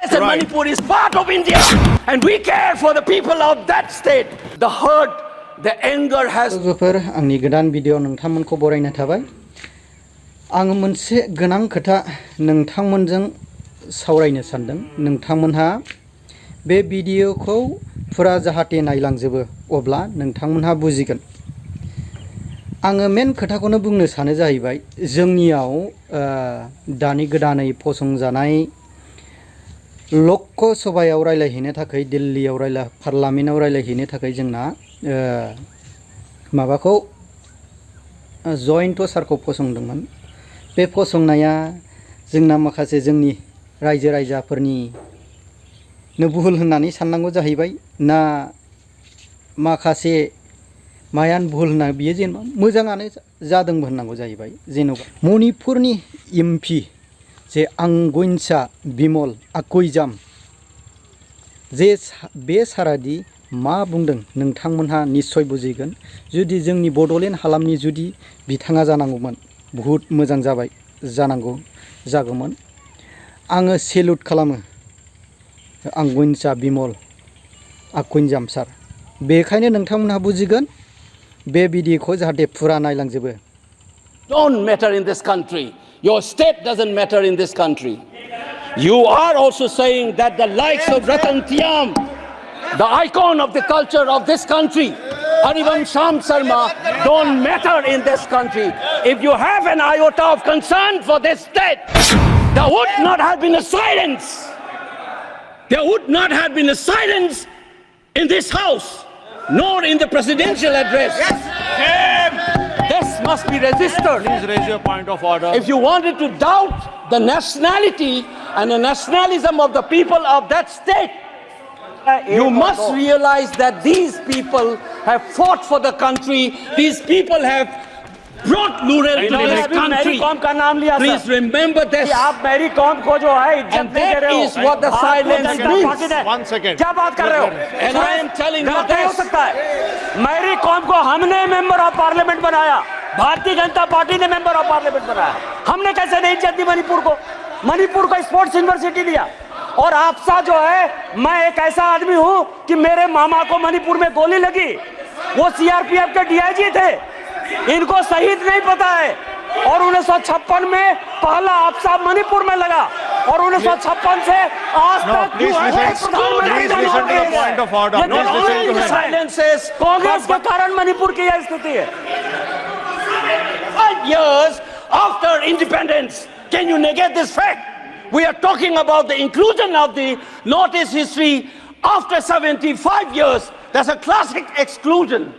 And Manipur is part of India, and we care for the people of that state. The hurt, the anger has. आंनि गोदान video नोंथांमोनखौ बरायना थाबाय। आं मोनसे गोनां खोथा नोंथांमोनजों सावरायनो सानदों। नोंथांमोनहा बे भिडिअखौ फुरा जाहाथे नायलांजोबो अब्ला नोंथांमोनहा बुजिगोन। आङो मेन खोथाखौनो बुंनो सानो जाहैबाय जोंनियाव दानि गोदानै फसंजानाय लक सभायाव रायलायहैनो थाखाय दिल्लीयाव पार्लामेन्टआव रायलायहैनो थाखाय जोंना माबाखौ जयन्त टसारखौ फसंदोंमोन। बे फसंनाया जोंना माखासे जोंनि रायजो राजाफोरनि भुल होननानै साननांगौ जाहैबाय ना माखासे मायान भुल होनना बियो जेनेबा मोजाङानो जादोंबो होननांगौ जाहैबाय। जेनेबा मणिपुरनि एमपि जे आंगुइनसा बिमल आकुइजाम जे बे सारादि मा बुंदों नोंथांमोनहा निश्चय बुजिगोन। जुदि जोंनि बड'लेण्ड हालामनि जुदि बिथाङा जानांगौमोन बहुत मोजां जाबाय जागौमोन। आङो सेलुट खालामो आंगुइनसा बिमल आकुइजाम सार। बेखायनो नोंथांमोनहा बुजिगोन बे भिडिअखौ जाहाथे फुरा नायलांजोबो। Don't matter in this country. Your state doesn't matter in this country. You are also saying that the likes of Ratan Tiam, the icon of the culture of this country, Harivansham Sharma, don't matter in this country. If you have an iota of concern for this state, there would not have been a silence. There would not have been a silence in this house, nor in the presidential address. This must be registered. Please raise your point of order. If you wanted to doubt the nationality and the nationalism of the people of that state, you must realize that these people have fought for the country. These people have brought Lural to this country. Please remember this. And that is what the silence means. 1 second. क्या बात कर रहे हो? And I am telling you गलत नहीं हो this. सकता है। मेरी कौम को हमने मेंबर ऑफ पार्लियामेंट बनाया, भारतीय जनता पार्टी ने मेंबर ऑफ पार्लियामेंट बनाया। हमने कैसे नहीं इज्जत दी मणिपुर को? मणिपुर को स्पोर्ट्स यूनिवर्सिटी दिया। और आपसा जो है, मैं एक ऐसा आदमी हूं कि मेरे मामा को मणिपुर में गोली लगी, वो सीआरपीएफ के डीआईजी थे। इनको शहीद नहीं पता है। और 1956 में पहला आपसा मणिपुर में लगा और 1956 से आज तक कांग्रेस के कारण मणिपुर की यह स्थिति है। 5 years after independence, can you negate this fact? We are talking about the inclusion of the Northeast history after 75 years. That's a classic exclusion.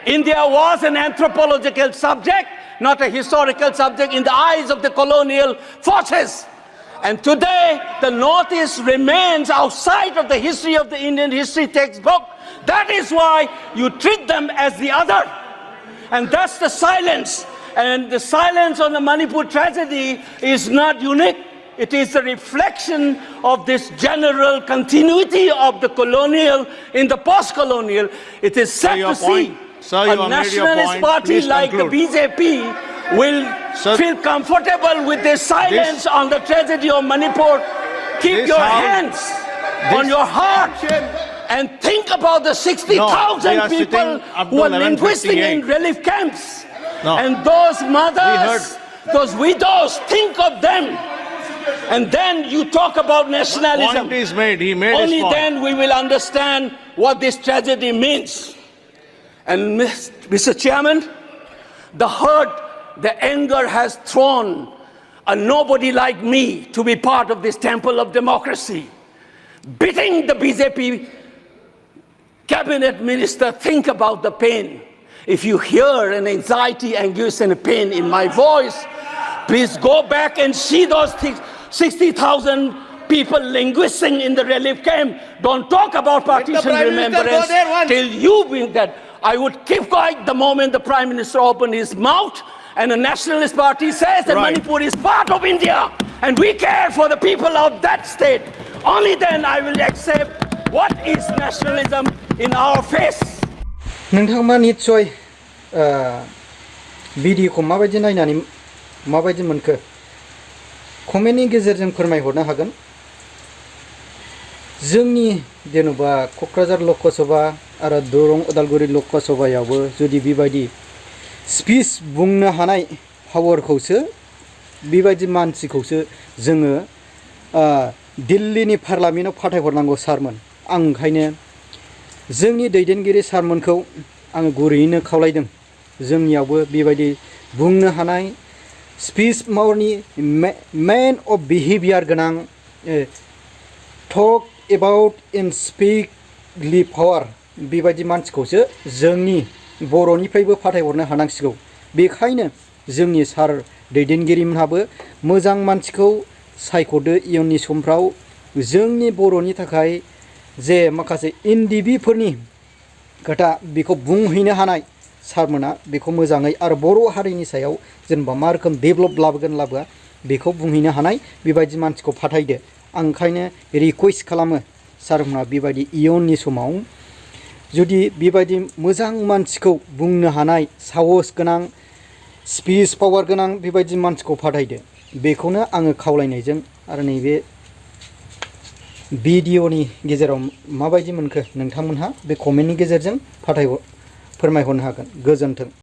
India was an anthropological subject, not a historical subject in the eyes of the colonial forces. And today, the Northeast remains outside of the history of the Indian history textbook. That is why you treat them as the other. And that's the silence. And the silence on the Manipur tragedy is not unique. It is a reflection of this general continuity of the colonial in the post-colonial. It is sad to see a nationalist party like the BJP will feel comfortable with this silence on the tragedy of Manipur. Keep your hands on your heart and think about the 60,000 people who are linguistic in relief camps. And those mothers, those widows, think of them. And then you talk about nationalism. Point is made. He made Only his point. then we will understand what this tragedy means. And Mr. Chairman, the hurt, the anger has thrown a nobody like me to be part of this temple of democracy. Beating the BJP cabinet minister, think about the pain. If you hear an anxiety, anguish, and a pain in my voice, please go back and see those 60,000 people linguisting in the relief camp. Don't talk about partition remembrance till you bring that. I would keep quiet the moment the Prime Minister opened his mouth and a nationalist party says that Manipur is part of India and we care for the people of that state. Only then I will accept what is nationalism in our face. नोंथाङा निश्चय भिडिअखौ माबायदि नायनानै माबायदि मोनखो कमेन्टनि गेजेरजों फोरमायहरनो हागोन। जोंनि जेनेबा क'क्राझार लकसभा आरो दरं उदालगुरि लकसभायावबो जुदि बेबायदि स्पिच बुंनो हानाय पावारखौसो बेबायदि मानसिखौसो जोङो दिल्लीनि पार्लामेन्टआव फाथायहरनांगौ सारमोन। आं ओंखायनो जोंनि दैदेनगिरि सारमोनखौ आङो गुरैयैनो खावलायदों जोंनियावबो बेबायदि बुंनो हानाय स्पिच पावारनि मेन अफ बिहेभियार गोनां टक एबाउट इन स्पिकलि पावार बेबायदि मानसिखौसो जोंनि बर'निफ्रायबो फाथायहरनो हानांसिगौ। बेखायनो जोंनि सार दैदेनगिरिमोनहाबो मोजां मानसिखौ सायख'दो इयुननि समफ्राव जोंनि बर'नि थाखाय जे माखासे एनडिबिफोरनि खोथा बेखौ बुंहैनो हानाय सारमोना बेखौ मोजाङै आरो बर' हारिनि सायाव जेनेबा मा रोखोम डेभेलप लाबोगोन लाबोआ बेखौ बुंहैनो हानाय बेबायदि मानसिखौ फाथायदो। आं ओंखायनो रिकुवेस्ट खालामो सारमोना बेबायदि इयुननि समाव जुदि बेबायदि मोजां मानसिखौ बुंनो हानाय साहस गोनां स्पिच पावार गोनां बेबायदि मानसिखौ फाथायदो बेखौनो आङो खावलायनायजों आरो नैबे भिडिअनि गेजेराव माबायदि मोनखो नोंथांमोनहा बे कमेन्टनि गेजेरजों फोरमायहरनो हागोन। गोजोन्थों।